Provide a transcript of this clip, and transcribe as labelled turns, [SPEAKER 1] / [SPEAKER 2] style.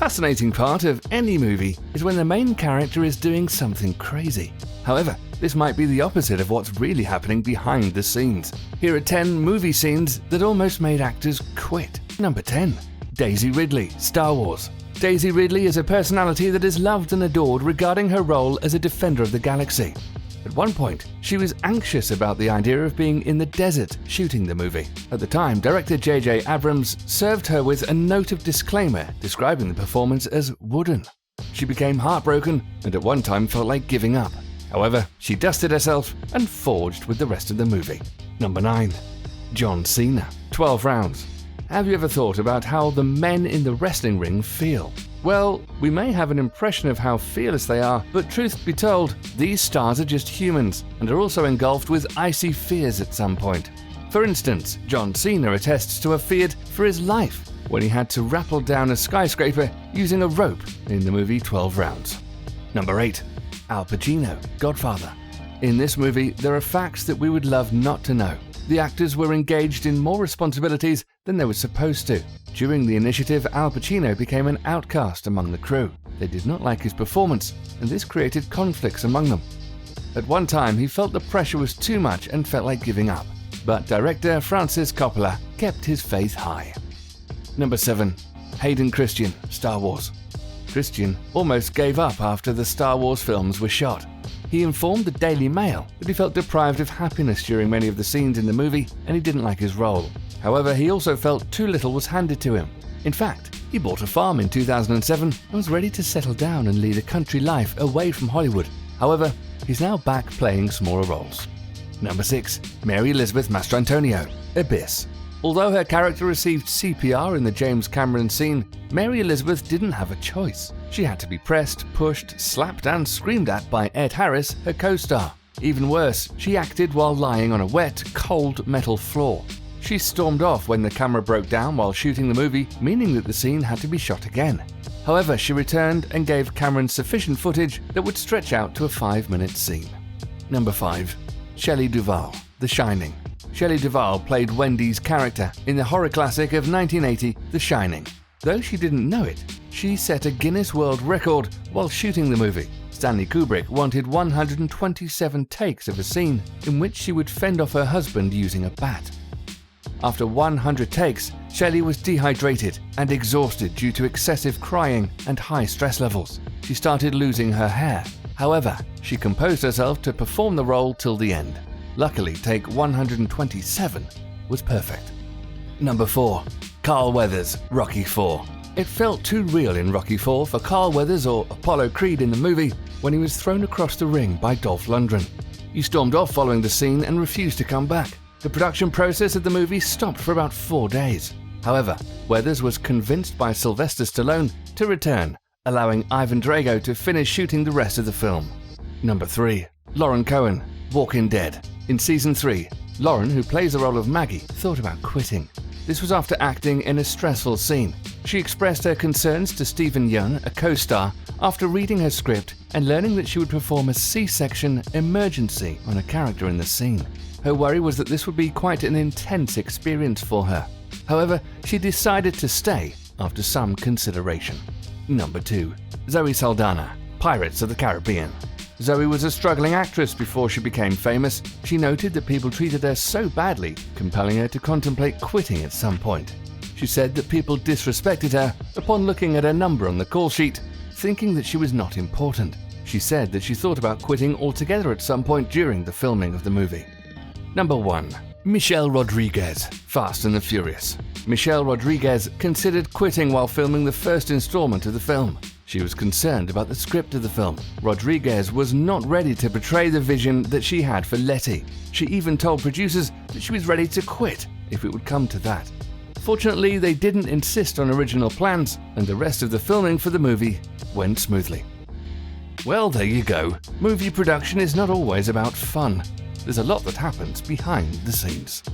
[SPEAKER 1] fascinating part of any movie is when the main character is doing something crazy. However, this might be the opposite of what's really happening behind the scenes. Here are 10 movie scenes that almost made actors quit. Number 10. Daisy Ridley, Star Wars. Daisy Ridley is a personality that is loved and adored regarding her role as a defender of the galaxy. At one point, she was anxious about the idea of being in the desert shooting the movie. At the time, director J.J. Abrams served her with a note of disclaimer describing the performance as wooden. She became heartbroken and at one time felt like giving up. However, she dusted herself and forged with the rest of the movie. Number 9. John Cena, 12 rounds. Have you ever thought about how the men in the wrestling ring feel? Well, we may have an impression of how fearless they are, but truth be told, these stars are just humans and are also engulfed with icy fears at some point. For instance, John Cena attests to have feared for his life when he had to rappel down a skyscraper using a rope in the movie 12 Rounds. Number 8. Al Pacino, Godfather. In this movie, there are facts that we would love not to know. The actors were engaged in more responsibilities than they were supposed to. During the initiative, Al Pacino became an outcast among the crew. They did not like his performance, and this created conflicts among them. At one time, he felt the pressure was too much and felt like giving up. But director Francis Coppola kept his faith high. Number 7. Hayden Christian, Star Wars. Christian almost gave up after the Star Wars films were shot. He informed the Daily Mail that he felt deprived of happiness during many of the scenes in the movie and he didn't like his role. However, he also felt too little was handed to him. In fact, he bought a farm in 2007 and was ready to settle down and lead a country life away from Hollywood. However, he's now back playing smaller roles. Number 6. Mary Elizabeth Mastrantonio, Abyss. Although her character received CPR in the James Cameron scene, Mary Elizabeth didn't have a choice. She had to be pressed, pushed, slapped and screamed at by Ed Harris, her co-star. Even worse, she acted while lying on a wet, cold metal floor. She stormed off when the camera broke down while shooting the movie, meaning that the scene had to be shot again. However, she returned and gave Cameron sufficient footage that would stretch out to a 5-minute scene. Number 5. Shelley Duvall, The Shining. Shelley Duvall played Wendy's character in the horror classic of 1980, The Shining. Though she didn't know it, she set a Guinness World Record while shooting the movie. Stanley Kubrick wanted 127 takes of a scene in which she would fend off her husband using a bat. After 100 takes, Shelley was dehydrated and exhausted due to excessive crying and high stress levels. She started losing her hair. However, she composed herself to perform the role till the end. Luckily, take 127 was perfect. Number 4. Carl Weathers, Rocky IV. It felt too real in Rocky IV for Carl Weathers or Apollo Creed in the movie when he was thrown across the ring by Dolph Lundgren. He stormed off following the scene and refused to come back. The production process of the movie stopped for about 4 days. However, Weathers was convinced by Sylvester Stallone to return, allowing Ivan Drago to finish shooting the rest of the film. Number 3. Lauren Cohan, Walking Dead. In Season 3, Lauren, who plays the role of Maggie, thought about quitting. This was after acting in a stressful scene. She expressed her concerns to Stephen Yeun, a co-star, after reading her script and learning that she would perform a C-section emergency on a character in the scene. Her worry was that this would be quite an intense experience for her. However, she decided to stay after some consideration. Number 2. Zoe Saldana, Pirates of the Caribbean. Zoe was a struggling actress before she became famous. She noted that people treated her so badly, compelling her to contemplate quitting at some point. She said that people disrespected her upon looking at her number on the call sheet, thinking that she was not important. She said that she thought about quitting altogether at some point during the filming of the movie. Number 1. Michelle Rodriguez, Fast and the Furious. Michelle Rodriguez considered quitting while filming the first installment of the film. She was concerned about the script of the film. Rodriguez was not ready to portray the vision that she had for Letty. She even told producers that she was ready to quit if it would come to that. Fortunately, they didn't insist on original plans, and the rest of the filming for the movie went smoothly. Well, there you go. Movie production is not always about fun. There's a lot that happens behind the scenes.